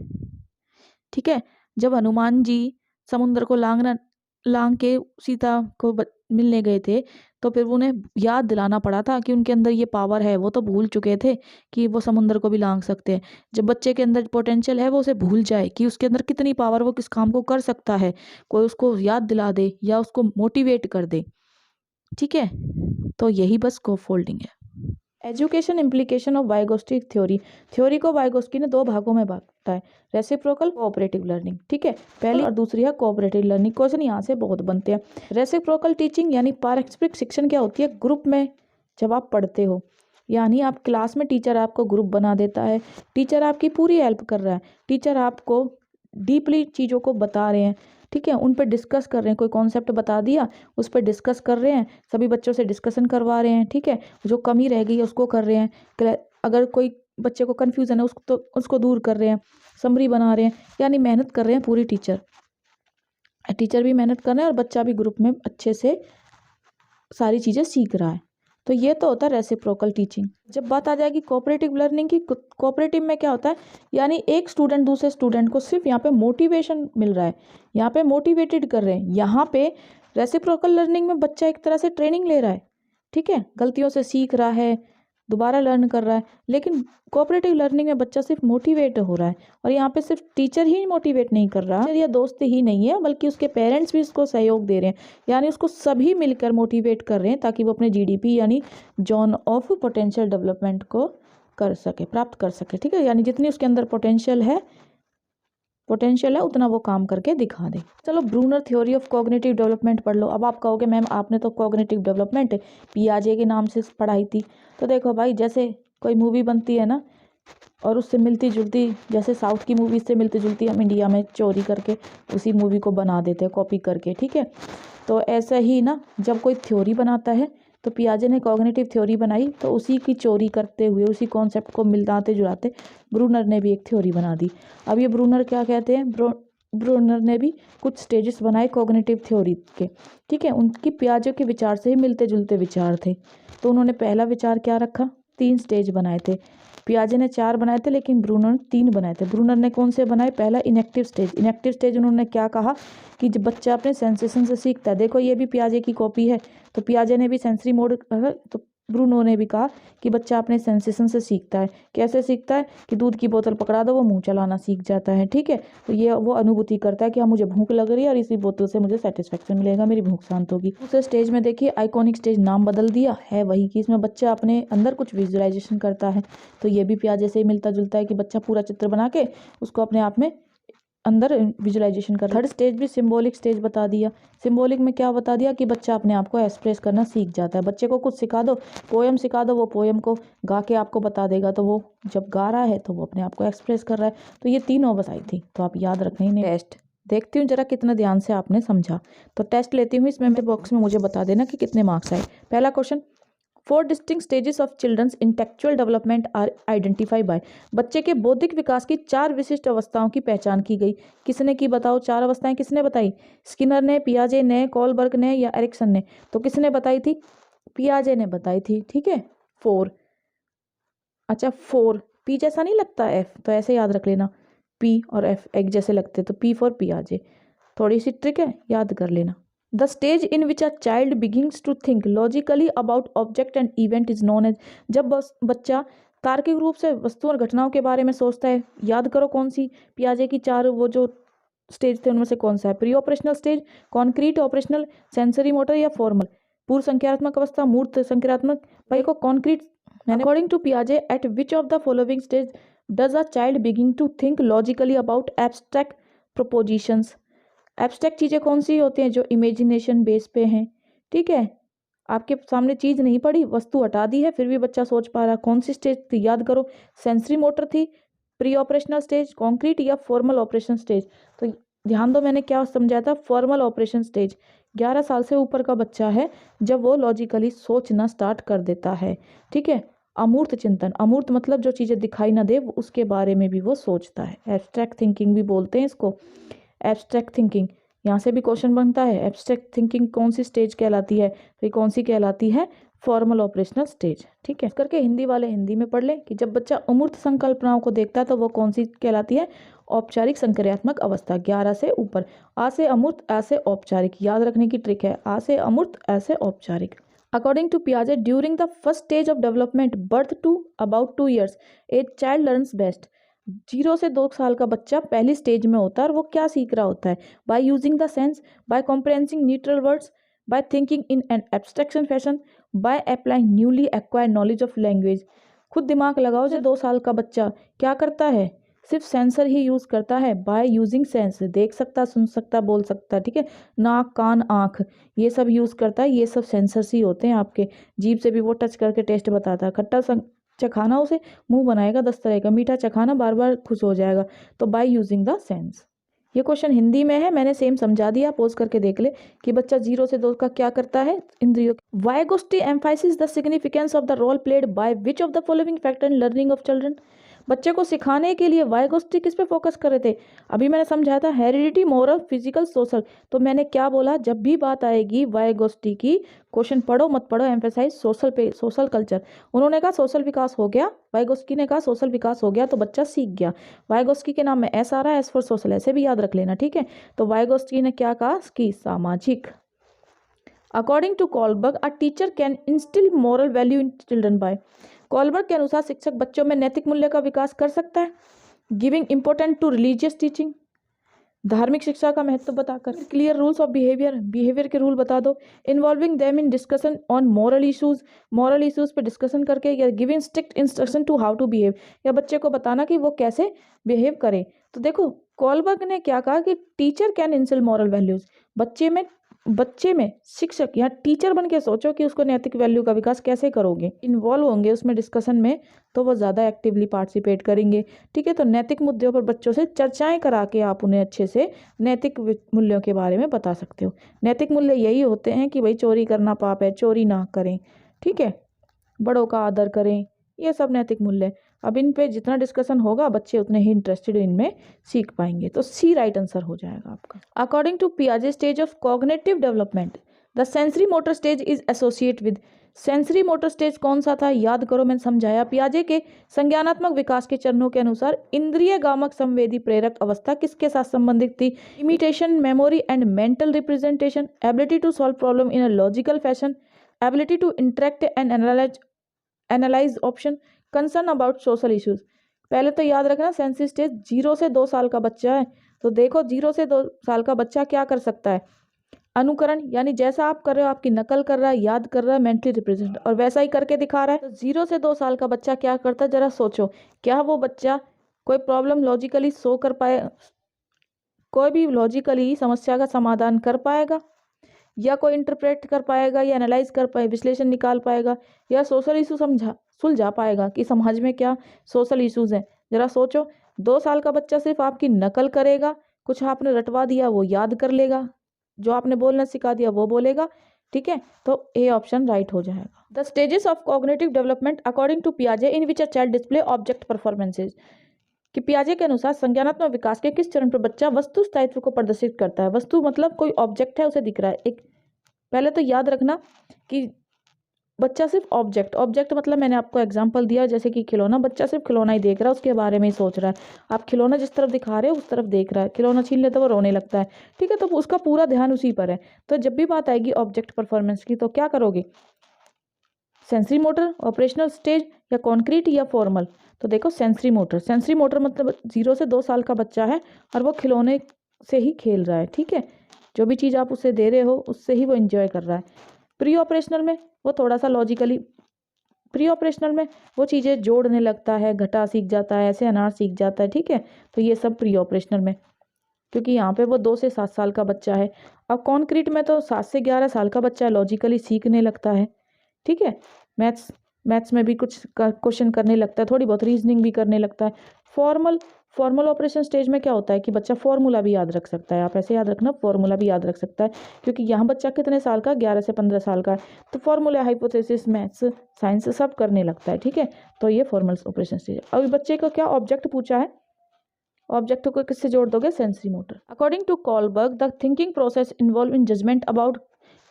ठीक है, जब हनुमान जी समुद्र को लांग के सीता को मिलने गए थे तो फिर उन्हें याद दिलाना पड़ा था कि उनके अंदर ये पावर है। वो तो भूल चुके थे कि वो समुद्र को भी लांघ सकते हैं। जब बच्चे के अंदर पोटेंशियल है वो उसे भूल जाए कि उसके अंदर कितनी पावर, वो किस काम को कर सकता है, कोई उसको याद दिला दे या उसको मोटिवेट कर दे। ठीक है, तो यही बस स्कोप फोल्डिंग है। Education implication of Vygotsky theory. Theory को वाइगोस्की ने 2 भागों में बांटा है, रेसिप्रोकल, कोऑपरेटिव लर्निंग। ठीक है, पहली और दूसरी है कोऑपरेटिव लर्निंग। क्वेश्चन यहाँ से बहुत बनते हैं। रेसिप्रोकल टीचिंग यानी पारस्परिक शिक्षण क्या होती है? ग्रुप में जब आप पढ़ते हो, यानी आप क्लास में टीचर आपको ग्रुप बना देता है, टीचर आपकी पूरी हेल्प कर रहा है, टीचर आपको डीपली चीज़ों को बता रहे हैं। ठीक है, उन पर डिस्कस कर रहे हैं, कोई कॉन्सेप्ट बता दिया उस पर डिस्कस कर रहे हैं, सभी बच्चों से डिस्कशन करवा रहे हैं। ठीक है, जो कमी रह गई है उसको कर रहे हैं, अगर कोई बच्चे को कन्फ्यूज़न है उसको दूर कर रहे हैं, समरी बना रहे हैं, यानी मेहनत कर रहे हैं पूरी टीचर भी मेहनत कर रहे हैं और बच्चा भी ग्रुप में अच्छे से सारी चीज़ें सीख रहा है। तो ये तो होता है रेसिप्रोकल टीचिंग। जब बात आ जाएगी कोऑपरेटिव लर्निंग की, कोऑपरेटिव में क्या होता है, यानी एक स्टूडेंट दूसरे स्टूडेंट को सिर्फ यहाँ पे मोटिवेशन मिल रहा है, यहाँ पे मोटिवेटेड कर रहे हैं। यहाँ पे रेसिप्रोकल लर्निंग में बच्चा एक तरह से ट्रेनिंग ले रहा है। ठीक है, गलतियों से सीख रहा है, दोबारा लर्न कर रहा है। लेकिन कोऑपरेटिव लर्निंग में बच्चा सिर्फ मोटिवेट हो रहा है, और यहाँ पे सिर्फ टीचर ही मोटिवेट नहीं कर रहा, टीचर या दोस्त ही नहीं है, बल्कि उसके पेरेंट्स भी उसको सहयोग दे रहे हैं, यानी उसको सभी मिलकर मोटिवेट कर रहे हैं ताकि वो अपने जीडीपी यानी जोन ऑफ पोटेंशियल डेवलपमेंट को प्राप्त कर सके। ठीक है, यानी जितनी उसके अंदर पोटेंशियल है उतना वो काम करके दिखा दे। चलो, Bruner theory of cognitive development पढ़ लो। अब आप कहोगे मैम आपने तो कॉग्निटिव डेवलपमेंट पियाजे के नाम से पढ़ाई थी। तो देखो भाई, जैसे कोई मूवी बनती है ना, और उससे मिलती जुलती, जैसे साउथ की मूवी से मिलती जुलती हम इंडिया में चोरी करके उसी मूवी को बना देते हैं, कॉपी करके। ठीक है, तो ऐसा ही ना, जब कोई थ्योरी बनाता है, तो पियाजे ने कॉग्निटिव थ्योरी बनाई, तो उसी की चोरी करते हुए, उसी कॉन्सेप्ट को मिलाते जुलाते ब्रूनर ने भी एक थ्योरी बना दी। अब ये ब्रूनर क्या कहते हैं, ब्रूनर ने भी कुछ स्टेजेस बनाए कॉग्निटिव थ्योरी के। ठीक है, उनकी पियाजे के विचार से ही मिलते जुलते विचार थे। तो उन्होंने पहला विचार क्या रखा, 3 स्टेज बनाए थे। पियाजे ने 4 बनाए थे, लेकिन ब्रूनर ने 3 बनाए थे। ब्रूनर ने कौन से बनाए? पहला इनेक्टिव स्टेज। इनेक्टिव स्टेज उन्होंने क्या कहा कि जब बच्चा अपने सेंसेशन से सीखता है, देखो ये भी पियाजे की कॉपी है, तो पियाजे ने भी सेंसरी मोड, तो ब्रूनो ने भी कहा कि बच्चा अपने सेंसेशन से सीखता है। कैसे सीखता है? कि दूध की बोतल पकड़ा दो, वो मुंह चलाना सीख जाता है। ठीक है, तो ये वो अनुभूति करता है कि हाँ मुझे भूख लग रही है और इसी बोतल से मुझे सेटिस्फेक्शन मिलेगा, मेरी भूख शांत होगी। दूसरे स्टेज में देखिए, आइकॉनिक स्टेज, नाम बदल दिया है वही, कि इसमें बच्चा अपने अंदर कुछ विजुअलाइजेशन करता है। तो ये भी पियाजे से ही मिलता जुलता है कि बच्चा पूरा चित्र बना के उसको अपने आप में अंदर विजुअलाइजेशन कर। थर्ड स्टेज भी सिंबॉलिक स्टेज बता दिया। सिंबॉलिक में क्या बता दिया कि बच्चा अपने आप को एक्सप्रेस करना सीख जाता है। बच्चे को कुछ सिखा दो, पोएम सिखा दो, वो पोएम को गा के आपको बता देगा, तो वो जब गा रहा है तो वो अपने आप को एक्सप्रेस कर रहा है। तो ये तीनों बस आई थी, तो आप याद रखना ही। टेस्ट देखती हूँ जरा कितना ध्यान से आपने समझा। तो टेस्ट लेती हूँ, इसमें बॉक्स में मुझे बता देना कि कितने मार्क्स आए। पहला question, 4 distinct stages of children's intellectual development are identify by. बच्चे के बौद्धिक विकास की 4 विशिष्ट अवस्थाओं की पहचान की गई। किसने की बताओ? 4 अवस्थाएं किसने बताई? स्किनर ने, पियाजे ने, कोलबर्ग ने या एरिक्सन ने? तो किसने बताई थी? पियाजे ने बताई थी। ठीक है, 4। अच्छा, 4 पी जैसा नहीं लगता एफ, तो ऐसे याद रख लेना, पी और एफ एक जैसे लगते, तो पी फॉर पियाजे। थोड़ी सी ट्रिक है, याद कर लेना। The stage in which a child begins to think logically about object and event is known as। जब बच्चा तार्किक रूप से वस्तु और घटनाओं के बारे में सोचता है, याद करो कौन सी? पियाजे की 4 वो जो स्टेज थे उनमें से कौन सा है? Pre operational stage, concrete operational, sensory motor या फॉर्मल? पूर्व संज्ञानात्मक अवस्था, मूर्त संज्ञानात्मक। भाई को कॉन्क्रीट। अकॉर्डिंग टू पियाजे, at which of the following stage does a child begin to think logically about abstract propositions? Abstract चीज़ें कौन सी होती हैं? जो इमेजिनेशन बेस पे हैं। ठीक है, आपके सामने चीज़ नहीं पड़ी, वस्तु हटा दी है, फिर भी बच्चा सोच पा रहा। कौन सी स्टेज थी? याद करो, सेंसरी मोटर थी, प्री ऑपरेशनल स्टेज, कॉन्क्रीट या फॉर्मल ऑपरेशन स्टेज? तो ध्यान दो, मैंने क्या समझाया था? Formal operation stage. 11 साल से ऊपर का बच्चा है जब वो लॉजिकली सोचना स्टार्ट कर देता है। ठीक है, अमूर्त चिंतन, अमूर्त मतलब जो चीज़ें दिखाई ना दे उसके बारे में भी वो सोचता है। एब्स्ट्रैक्ट थिंकिंग भी बोलते हैं इसको। एब्स्ट्रैक्ट थिंकिंग, यहाँ से भी क्वेश्चन बनता है, एब्स्ट्रैक्ट थिंकिंग कौन सी स्टेज कहलाती है? तो कौन सी कहलाती है? Formal operational stage. ठीक है, इस करके हिंदी वाले हिंदी में पढ़ लें कि जब बच्चा अमूर्त संकल्पनाओं को देखता है तो वो कौन सी कहलाती है? औपचारिक संक्रियात्मक अवस्था। 11 से ऊपर। आ से अमूर्त, आ से औपचारिक। याद रखने की ट्रिक है, आ से अमूर्त, आ से औपचारिक। According to Piaget, during the first stage of development, birth to about 2 years, a child learns best. 0 से 2 साल का बच्चा पहली स्टेज में होता है और वो क्या सीख रहा होता है? By using the sense, by comprehensing neutral words, by thinking in an abstraction fashion, by applying newly acquired knowledge of language. खुद दिमाग लगाओ, जो 2 साल का बच्चा क्या करता है? सिर्फ सेंसर ही यूज़ करता है। बाय यूजिंग सेंस, देख सकता, सुन सकता, बोल सकता, ठीक है। नाक, कान, आँख, ये सब यूज़ करता है। ये सब सेंसर्स ही होते हैं आपके। जीभ से भी वो टच करके टेस्ट बताता है। खट्टा चखाना, उसे मुंह बनाएगा 10 तरह का। मीठा चखाना, बार बार खुश हो जाएगा। तो बाय यूजिंग द सेंस। ये क्वेश्चन हिंदी में है, मैंने सेम समझा दिया, पोज करके देख ले कि बच्चा 0 से 2 का क्या करता है इंद्रियों। Vygotsky emphasis the significance of the role played by which of the following factor in learning of children. बच्चे को सिखाने के लिए वाइगोस्टी किस पे फोकस कर रहे थे? अभी मैंने समझाया था हेरिडिटी, मोरल, फिजिकल, सोशल। तो मैंने क्या बोला, जब भी बात आएगी वाइगोस्टी की, क्वेश्चन पढ़ो मत पढ़ो, एम्फेसाइज सोशल पे, सोशल कल्चर। उन्होंने कहा सोशल विकास हो गया, वाइगोस्की ने कहा सोशल विकास हो गया, तो बच्चा सीख गया। वाइगोस्की के नाम में एस आ रहा है, एस फॉर सोशल, ऐसे भी याद रख लेना, ठीक है। तो वाइगोस्की ने क्या कहा कि सामाजिक। According to Kohlberg, a teacher can instil moral value in children by. Kohlberg के अनुसार शिक्षक बच्चों में नैतिक मूल्य का विकास कर सकता है। Giving important to religious teaching, धार्मिक शिक्षा का महत्व बताकर। Clear rules of behaviour, behaviour के रूल बता दो। Involving them in discussion on moral issues पे डिस्कशन करके, या giving strict instruction to how to behave, या बच्चे को बताना कि वो कैसे बिहेव करे। तो देखो कॉलबर्ग ने क्या कहा कि teacher can instil moral values. बच्चे में शिक्षक या टीचर बन के सोचो कि उसको नैतिक वैल्यू का विकास कैसे करोगे। इन्वॉल्व होंगे उसमें डिस्कशन में, तो वो ज़्यादा एक्टिवली पार्टिसिपेट करेंगे, ठीक है। तो नैतिक मुद्दों पर बच्चों से चर्चाएं करा के आप उन्हें अच्छे से नैतिक मूल्यों के बारे में बता सकते हो। नैतिक मूल्य यही होते हैं कि भाई चोरी करना पाप है, चोरी ना करें, ठीक है, बड़ों का आदर करें, ये सब नैतिक मूल्य। अब इन पे जितना डिस्कशन होगा बच्चे उतने ही इंटरेस्टेड इनमें सीख पाएंगे। तो सी राइट आंसर हो जाएगा आपका। अकॉर्डिंग टू पियाजे stage of cognitive development, the sensory motor stage is associate with. Sensory motor stage कौन सा था? याद करो, मैंने समझाया। पियाजे के संज्ञानात्मक विकास के चरणों के अनुसार इंद्रिय गामक संवेदी प्रेरक अवस्था किसके साथ संबंधित थी? Imitation, memory and mental representation, ability to solve problem in a logical fashion, ability to interact and analyse option, concern about social issues. पहले तो याद रखना सेंसरी स्टेज 0 से 2 साल का बच्चा है। तो देखो 0 से 2 साल का बच्चा क्या कर सकता है? अनुकरण, यानी जैसा आप कर रहे हो आपकी नकल कर रहा है, याद कर रहा है, मेंटली रिप्रेजेंट, और वैसा ही करके दिखा रहा है। तो 0 से 2 साल का बच्चा क्या करता है, जरा सोचो। क्या वो बच्चा कोई प्रॉब्लम लॉजिकली सो कर पाए, कोई भी लॉजिकली समस्या का समाधान कर पाएगा, या कोई इंटरप्रेट कर पाएगा, या एनालाइज कर पाए, विश्लेषण निकाल पाएगा, या सोशल इशू सुलझा पाएगा कि समाज में क्या सोशल इश्यूज हैं? जरा सोचो। 2 साल का बच्चा सिर्फ आपकी नकल करेगा, कुछ आपने रटवा दिया वो याद कर लेगा, जो आपने बोलना सिखा दिया वो बोलेगा, ठीक है। तो ए ऑप्शन राइट हो जाएगा। The stages of cognitive development according to पियाजे in which a child display object performances, कि पियाजे के अनुसार संज्ञानात्मक विकास के किस चरण पर बच्चा वस्तु स्थायित्व को प्रदर्शित करता है? वस्तु मतलब कोई ऑब्जेक्ट है, उसे दिख रहा है एक। पहले तो याद रखना कि बच्चा सिर्फ ऑब्जेक्ट मतलब मैंने आपको एग्जांपल दिया, जैसे कि खिलौना, बच्चा सिर्फ खिलौना ही देख रहा है, उसके बारे में ही सोच रहा है। आप खिलौना जिस तरफ दिखा रहे हो उस तरफ देख रहा है, खिलौना छीन लेता है वो रोने लगता है, ठीक है। तो उसका पूरा ध्यान उसी पर है। तो जब भी बात आएगी ऑब्जेक्ट परफॉर्मेंस की, तो क्या करोगे? सेंसरी मोटर, ऑपरेशनल स्टेज, या कॉन्क्रीट, या फॉर्मल? तो देखो सेंसरी मोटर मतलब 0 से 2 साल का बच्चा है और वो खिलौने से ही खेल रहा है, ठीक है। जो भी चीज़ आप उसे दे रहे हो उससे ही वो एंजॉय कर रहा है। प्री ऑपरेशनल में वो थोड़ा सा लॉजिकली, प्री ऑपरेशनल में वो चीज़ें जोड़ने लगता है, घटा सीख जाता है, ऐसे अनार सीख जाता है, ठीक है। तो ये सब प्री ऑपरेशनल में, क्योंकि यहाँ पे वो 2 से 7 साल का बच्चा है। अब कॉन्क्रीट में तो 7 से 11 साल का बच्चा लॉजिकली सीखने लगता है, ठीक है। मैथ्स में भी कुछ क्वेश्चन करने लगता है, थोड़ी बहुत रीजनिंग भी करने लगता है। फॉर्मल ऑपरेशन स्टेज में क्या होता है कि बच्चा फॉर्मूला भी याद रख सकता है। आप ऐसे याद रखना, फॉर्मूला भी याद रख सकता है, क्योंकि यहाँ बच्चा कितने साल का, 11 से 15 साल का है। तो फॉर्मूला, हाइपोथेसिस, मैथ्स, साइंस सब करने लगता है, ठीक है। तो ये फॉर्मल ऑपरेशन स्टेज। अभी बच्चे को क्या ऑब्जेक्ट पूछा है, ऑब्जेक्ट को किससे जोड़ दोगे? Sensory motor. According to Kohlberg, the thinking process involve in judgement about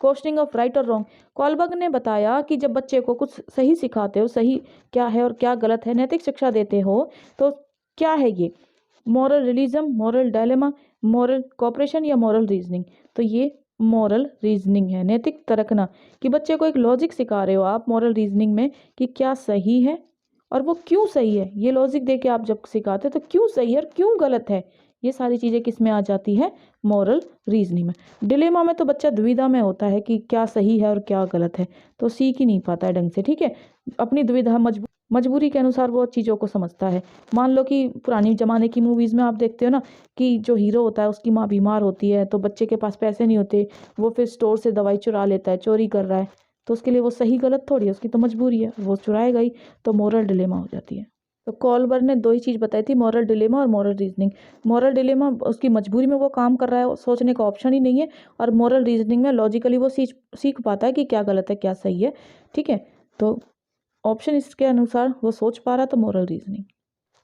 questioning of right और रॉन्ग। कॉलबर्ग ने बताया कि जब बच्चे को कुछ सही सिखाते हो, सही क्या है और क्या गलत है, नैतिक शिक्षा देते हो, तो क्या है ये? Moral realism, moral dilemma, moral cooperation, या मॉरल रीजनिंग? तो ये मॉरल रीजनिंग है, नैतिक तर्कना, कि बच्चे को एक लॉजिक सिखा रहे हो आप मॉरल रीजनिंग में कि क्या सही है और वो क्यों सही है। ये लॉजिक दे के आप जब सिखाते हो तो क्यों सही है और क्यों गलत है, ये सारी चीज़ें किस में आ जाती है, मॉरल रीजनिंग में। डिलेमा में तो बच्चा दुविधा में होता है कि क्या सही है और क्या गलत है, तो सीख ही नहीं पाता है ढंग से, ठीक है। अपनी दुविधा मजबूरी के अनुसार वो चीज़ों को समझता है। मान लो कि पुरानी ज़माने की मूवीज़ में आप देखते हो ना कि जो हीरो होता है उसकी माँ बीमार होती है तो बच्चे के पास पैसे नहीं होते, वो फिर स्टोर से दवाई चुरा लेता है, चोरी कर रहा है, तो उसके लिए वो सही गलत थोड़ी है, उसकी तो मजबूरी है, वो चुराएगा ही, तो मॉरल डिलेमा हो जाती है। तो कॉलबर ने दो ही चीज़ बताई थी, मॉरल डिलेमा और मॉरल रीजनिंग। मॉरल डिलेमा उसकी मजबूरी में वो काम कर रहा है, सोचने का ऑप्शन ही नहीं है, और मॉरल रीजनिंग में लॉजिकली वो सीख पाता है कि क्या गलत है क्या सही है, ठीक है। तो ऑप्शन इसके अनुसार वो सोच पा रहा, तो moral reasoning.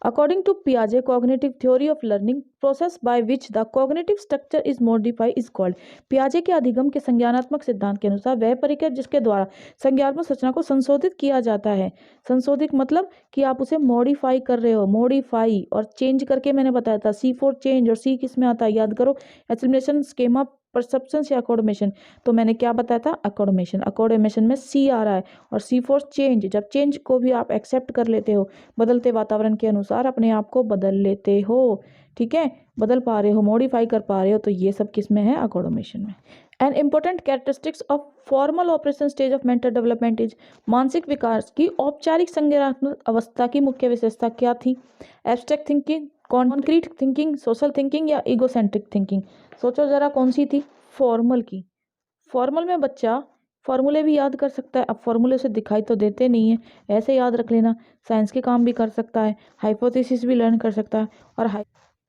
According to Piaget, cognitive theory of learning process by which the cognitive structure is modified is called। पियाजे के अधिगम के संज्ञानात्मक सिद्धांत के अनुसार वह प्रक्रिया जिसके द्वारा संज्ञानात्मक संरचना को संशोधित किया जाता है। संशोधित मतलब कि आप उसे मॉडिफाई कर रहे हो, मॉडिफाई और चेंज करके, मैंने बताया था C4 चेंज, और C किस में आता है याद करो, एसिमिलेशन, स्केमा, परसेप्शन या अकोमोडेशन। तो मैंने क्या बताया था, अकोमोडेशन, अकोमोडेशन में C आ रहा है, और C4 चेंज, जब चेंज को भी आप एक्सेप्ट कर लेते हो, बदलते वातावरण के अनुसार अपने आप को बदल लेते हो, ठीक है, बदल पा रहे हो, मॉडिफाई कर पा रहे हो, तो ये सब किस में है, अकोमोडेशन में। An important characteristics of formal operation stage of mental development is, मानसिक विकास की औपचारिक संज्ञानात्मक अवस्था की मुख्य विशेषता क्या थी। Abstract thinking, concrete thinking, social thinking या इगोसेंट्रिक थिंकिंग। सोचो जरा कौन सी थी, फॉर्मल की। फॉर्मल में बच्चा फॉर्मूले भी याद कर सकता है, अब फॉर्मूले से दिखाई तो देते नहीं है, ऐसे याद रख लेना, साइंस के काम भी कर सकता है, हाइपोथेसिस भी लर्न कर सकता है, और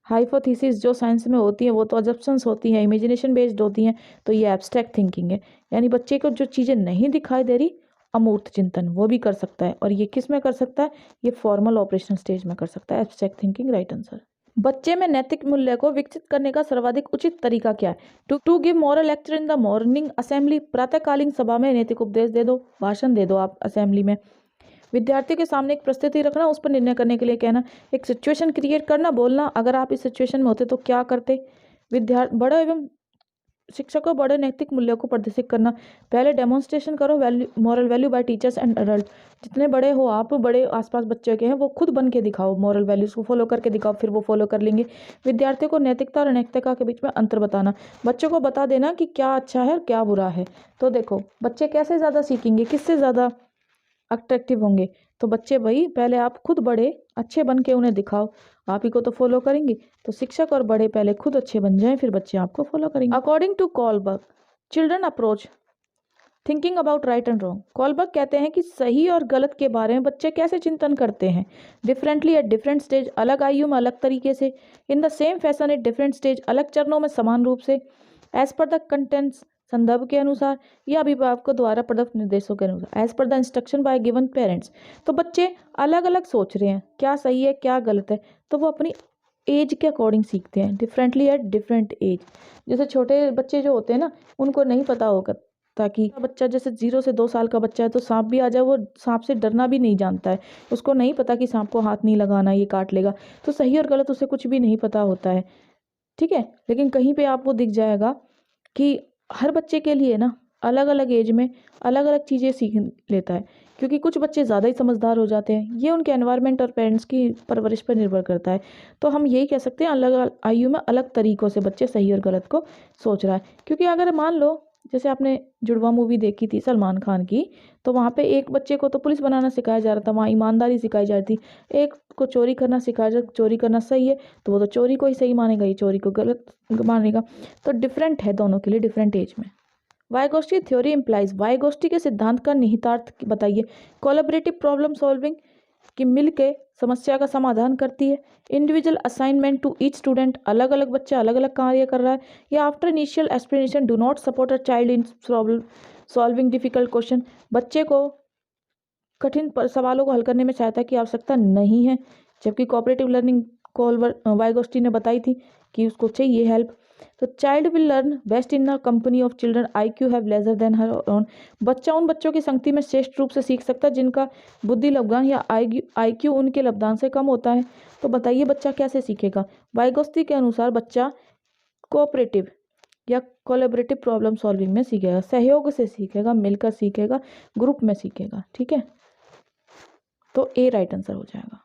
हाइपोथेसिस जो साइंस में होती है वो तो अजम्पशंस होती हैं, इमेजिनेशन बेस्ड होती हैं, तो ये एब्स्ट्रैक्ट थिंकिंग है, यानी बच्चे को जो चीज़ें नहीं दिखाई दे रही, अमूर्त चिंतन, वो भी कर सकता है, और ये किस में कर सकता है, ये फॉर्मल ऑपरेशन स्टेज में कर सकता है, एब्स्ट्रैक्ट थिंकिंग, राइट आंसर। बच्चे में नैतिक मूल्य को विकसित करने का सर्वाधिक उचित तरीका क्या है। To give moral lecture in the morning assembly, प्रातःकालीन सभा में नैतिक उपदेश दे दो, भाषण दे दो आप असेंबली में। विद्यार्थियों के सामने एक प्रस्तुति रखना, उस पर निर्णय करने के लिए कहना, एक सिचुएशन क्रिएट करना, बोलना अगर आप इस सिचुएशन में होते तो क्या करते। बड़े एवं शिक्षक को बड़े नैतिक मूल्यों को प्रदर्शित करना, पहले डेमोन्स्ट्रेशन करो moral value by teachers and adult. जितने बड़े हो आप, बड़े आसपास बच्चे के हैं, वो खुद बन के दिखाओ, मॉरल वैल्यूज को फॉलो करके दिखाओ, फिर वो फॉलो कर लेंगे। विद्यार्थियों को नैतिकता और अनैतिकता के बीच में अंतर बताना, बच्चों को बता देना कि क्या अच्छा है और क्या बुरा है। तो देखो बच्चे कैसे ज़्यादा सीखेंगे, किससे ज़्यादा अट्रैक्टिव होंगे, तो बच्चे भाई पहले आप खुद बड़े अच्छे बन के उन्हें दिखाओ, आप ही को तो फॉलो करेंगे। तो शिक्षक और बड़े पहले खुद अच्छे बन जाएं, फिर बच्चे आपको फॉलो करेंगे। According to Kohlberg, children approach thinking about right and wrong. Kohlberg कहते हैं कि सही और गलत के बारे में बच्चे कैसे चिंतन करते हैं, डिफरेंटली एट डिफरेंट स्टेज, अलग आयु में अलग तरीके से, in the same fashion at different stage, अलग चरणों में समान रूप से, एज पर द कंटेंट्स, संदर्भ के अनुसार, या अभिभावकों द्वारा प्रदत्त निर्देशों के अनुसार, as per the instruction by given parents. तो बच्चे अलग अलग सोच रहे हैं, क्या सही है क्या गलत है, तो वो अपनी एज के अकॉर्डिंग सीखते हैं, डिफरेंटली एट डिफरेंट एज। जैसे छोटे बच्चे जो होते हैं ना, उनको नहीं पता होगा, ताकि बच्चा जैसे 0 से 2 साल का बच्चा है तो सांप भी आ जाए, वो सांप से डरना भी नहीं जानता है, उसको नहीं पता कि सांप को हाथ नहीं लगाना, ये काट लेगा, तो सही और गलत उसे कुछ भी नहीं पता होता है, ठीक है। लेकिन कहीं पे आपको दिख जाएगा कि हर बच्चे के लिए ना अलग अलग एज में अलग अलग चीज़ें सीख लेता है, क्योंकि कुछ बच्चे ज़्यादा ही समझदार हो जाते हैं, ये उनके एनवायरनमेंट और पेरेंट्स की परवरिश पर निर्भर करता है। तो हम यही कह सकते हैं अलग अलग आयु में अलग तरीक़ों से बच्चे सही और गलत को सोच रहा है। क्योंकि अगर मान लो जैसे आपने जुड़वा मूवी देखी थी सलमान खान की, तो वहाँ पे एक बच्चे को तो पुलिस बनाना सिखाया जा रहा था, वहाँ ईमानदारी सिखाई जा रही थी, एक को चोरी करना सिखाया जा, चोरी करना सही है तो वो तो चोरी को ही सही मानेगा, ये चोरी को गलत मानेगा। तो डिफरेंट है दोनों के लिए, डिफरेंट एज में। वाइगोस्टी थ्योरी इम्प्लाइज, वाइगोस्टी के सिद्धांत का निहितार्थ बताइए। कोलैबोरेटिव प्रॉब्लम सॉल्विंग, कि मिल के समस्या का समाधान करती है। Individual assignment to each student, अलग अलग बच्चा अलग अलग कार्य कर रहा है। या after initial explanation do not support a child in solving difficult question, बच्चे को कठिन सवालों को हल करने में सहायता की आवश्यकता नहीं है। जबकि कोऑपरेटिव लर्निंग वाइगोस्टी ने बताई थी कि उसको चाहिए हेल्प। तो child will learn best in the company of children IQ have lesser than her own, बच्चा उन बच्चों की संगति में श्रेष्ठ रूप से सीख सकता है जिनका बुद्धि लब्धांश या IQ उनके लब्धांश से कम होता है। तो बताइए बच्चा कैसे सीखेगा। वाइगोस्टी के अनुसार बच्चा कोऑपरेटिव या कोलैबोरेटिव प्रॉब्लम सॉल्विंग में सीखेगा, सहयोग से सीखेगा, मिलकर सीखेगा, ग्रुप में सीखेगा। ठीक है, तो ए राइट आंसर हो जाएगा।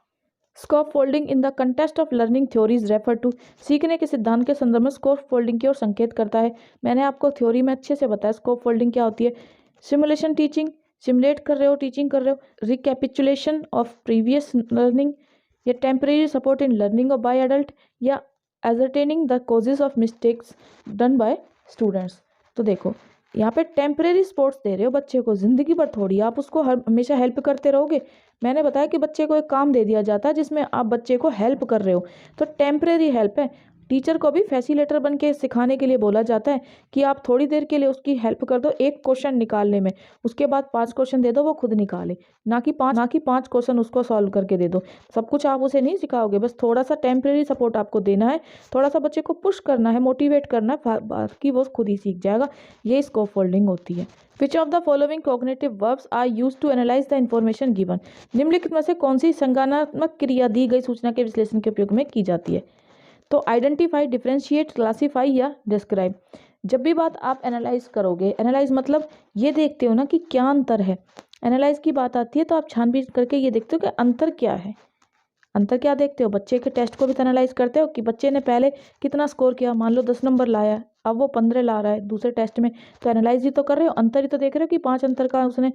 Scaffolding in the context of learning theories refer to, सीखने के सिद्धांत के संदर्भ में स्कोप फोल्डिंग की ओर संकेत करता है। मैंने आपको थ्योरी में अच्छे से बताया स्कोप फोल्डिंग क्या होती है। सिमुलेशन टीचिंग, सिमुलेट कर रहे हो, टीचिंग कर रहे हो, रिकैपिचुलेशन ऑफ प्रीवियस लर्निंग, या temporary support in learning of by adult, या ascertaining the causes of mistakes done by students. तो देखो यहाँ पे टेम्परेरी सपोर्ट्स दे रहे हो बच्चे को, जिंदगी भर थोड़ी आप उसको हमेशा हेल्प करते रहोगे। मैंने बताया कि बच्चे को एक काम दे दिया जाता है जिसमें आप बच्चे को हेल्प कर रहे हो, तो टेम्परेरी हेल्प है। टीचर को भी फैसिलिटेटर बन के सिखाने के लिए बोला जाता है कि आप थोड़ी देर के लिए उसकी हेल्प कर दो एक क्वेश्चन निकालने में, उसके बाद 5 क्वेश्चन दे दो वो खुद निकाले, ना कि पाँच क्वेश्चन उसको सॉल्व करके दे दो। सब कुछ आप उसे नहीं सिखाओगे, बस थोड़ा सा टेम्परेरी सपोर्ट आपको देना है, थोड़ा सा बच्चे को पुश करना है, मोटिवेट करना है, बाकी वो खुद ही सीख जाएगा। ये स्कोप फोल्डिंग होती है। Which of the following cognitive verbs are used to analyse the information given, निम्नलिखित में से कौन सी संज्ञानात्मक क्रिया दी गई सूचना के विश्लेषण के उपयोग में की जाती है। तो आइडेंटिफाई, डिफरेंशिएट, क्लासीफाई या डिस्क्राइब। जब भी बात आप एनालाइज करोगे, एनालाइज मतलब ये देखते हो ना कि क्या अंतर है। एनालाइज की बात आती है तो आप छानबीन करके ये देखते हो कि अंतर क्या है। अंतर क्या देखते हो, बच्चे के टेस्ट को भी तो एनालाइज करते हो कि बच्चे ने पहले कितना स्कोर किया, मान लो 10 नंबर लाया, अब वो 15 ला रहा है दूसरे टेस्ट में, तो एनालाइज ही तो कर रहे हो, अंतर ही तो देख रहे हो कि 5 अंतर का उसने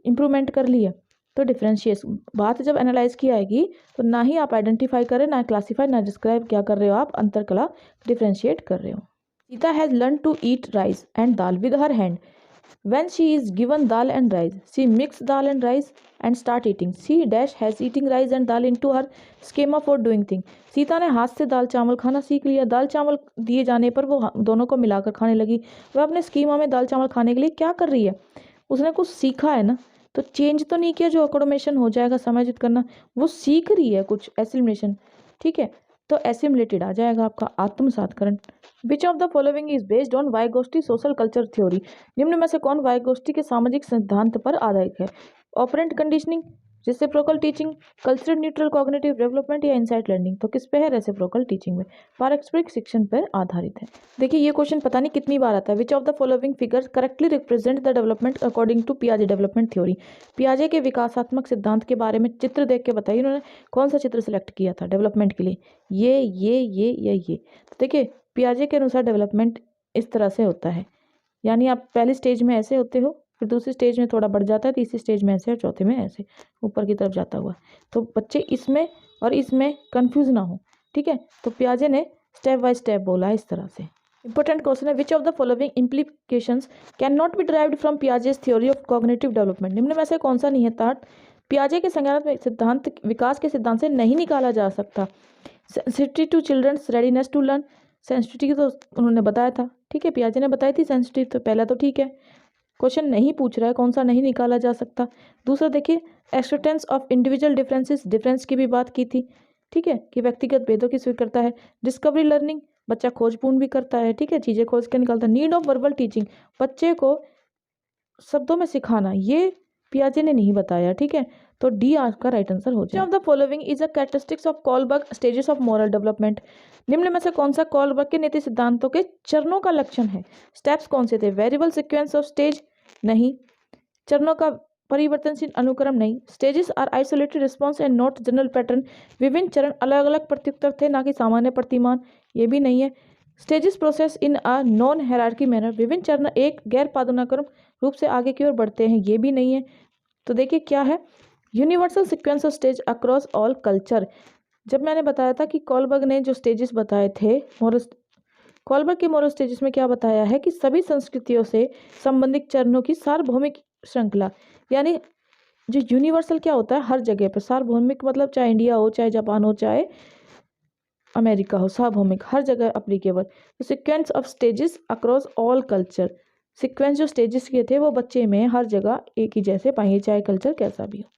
इंप्रूवमेंट कर लिया। तो डिफरेंशिएशन बात जब एनालाइज की आएगी तो ना ही आप आइडेंटिफाई करें, ना क्लासीफाई, ना डिस्क्राइब, क्या कर रहे हो आप, अंतर कला डिफरेंशिएट कर रहे हो। Sita has learn to eat rice and dal with her hand. When she is given dal and rice, she mix dal and rice and start eating. She dash has eating rice and dal into her schema for doing thing. Sita ने हाथ से दाल चावल खाना सीख लिया, दाल चावल दिए जाने पर वो दोनों को मिलाकर खाने लगी। वह अपने स्कीमा में दाल चावल खाने के लिए क्या कर रही है, उसने कुछ सीखा है ना, तो चेंज तो नहीं किया जो अकोमोडेशन हो जाएगा, समायोजित करना, वो सीख रही है कुछ, एसिमिलेशन। ठीक है, तो एसिमिलेटेड आ जाएगा आपका आत्मसातकरण। Which of the following is based on Vygotsky social culture theory, निम्न में से कौन वाइगोस्टी के सामाजिक सिद्धांत पर आधारित है। Operant conditioning, reciprocal teaching, cultural neutral cognitive development या इनसाइट लर्निंग। तो किस पे है, रेसिप्रोकल टीचिंग में, पारस्परिक शिक्षण पर आधारित है। देखिए ये क्वेश्चन पता नहीं कितनी बार आता है। Which of the following figures correctly represent the development according to पियाजे डेवलपमेंट थ्योरी। पियाजे के विकासात्मक सिद्धांत के बारे में चित्र देख के बताइए उन्होंने कौन सा चित्र सेलेक्ट किया था डेवलपमेंट के लिए, ये। तो देखिए पियाजे के अनुसार डेवलपमेंट इस तरह से होता है, यानी आप पहली स्टेज में ऐसे होते हो, फिर दूसरी स्टेज में थोड़ा बढ़ जाता है, तीसरी स्टेज में ऐसे और चौथे में ऐसे ऊपर की तरफ जाता हुआ। तो बच्चे इसमें और इसमें कंफ्यूज ना हो। ठीक है, तो पियाजे ने स्टेप बाय स्टेप बोला है इस तरह से। इंपॉर्टेंट क्वेश्चन है, which of the following implications can not be derived from Piaget's theory of cognitive development. निम्न में से कौन सा निहितार्थ पियाजे के संज्ञानात्मक सिद्धांत विकास के सिद्धांत से नहीं निकाला जा सकता। Sensitivity to children's readiness to learn, sensitivity तो उन्होंने बताया था। ठीक है, पियाजे ने बताई थी सेंसिटिव, तो पहला तो ठीक है, क्वेश्चन नहीं पूछ रहा है कौन सा नहीं निकाला जा सकता। दूसरा देखिए acceptance of individual differences, difference की भी बात की थी। ठीक है, कि व्यक्तिगत भेदों की स्वीकार करता है। डिस्कवरी लर्निंग, बच्चा खोजपूर्ण भी करता है। ठीक है, चीज़ें खोज के निकालता है। नीड ऑफ वर्बल टीचिंग, बच्चे को शब्दों में सिखाना, ये पियाजे ने नहीं बताया। ठीक है, तो डी आपका राइट आंसर हो जाए। Of the following is a characteristics of Kohlberg stages of moral development. निम्न में से कौन सा कोलबर्ग के नीति सिद्धांतों के चरणों का लक्षण है। स्टेप्स कौन से थे, वेरिएबल सीक्वेंस ऑफ स्टेज नहीं, चरणों का परिवर्तनशील अनुक्रम नहीं, stages are isolated response and not general pattern, विभिन्न चरण अलग अलग प्रत्युत्तर थे ना कि सामान्य प्रतिमान, ये भी नहीं है। Stages process in a non hierarchy manner, विभिन्न चरण एक गैर पादानुक्रम रूप से आगे की ओर बढ़ते हैं, ये भी नहीं है। तो देखिए क्या है, universal sequence of stage across all culture. जब मैंने बताया था कि कोलबर्ग ने जो स्टेजेस बताए थे, कोलबर्ग के मोरल स्टेजेस में क्या बताया है कि सभी संस्कृतियों से संबंधित चरणों की सार्वभौमिक श्रृंखला, यानी जो यूनिवर्सल क्या होता है, हर जगह पर सार्वभौमिक मतलब चाहे इंडिया हो, चाहे जापान हो, चाहे अमेरिका हो, सार्वभौमिक हर जगह अप्लीकेबल। तो sequence of stages across all culture, sequence जो स्टेजेस के थे वो बच्चे में हर जगह एक ही जैसे पाएंगे, चाहे कल्चर कैसा भी हो।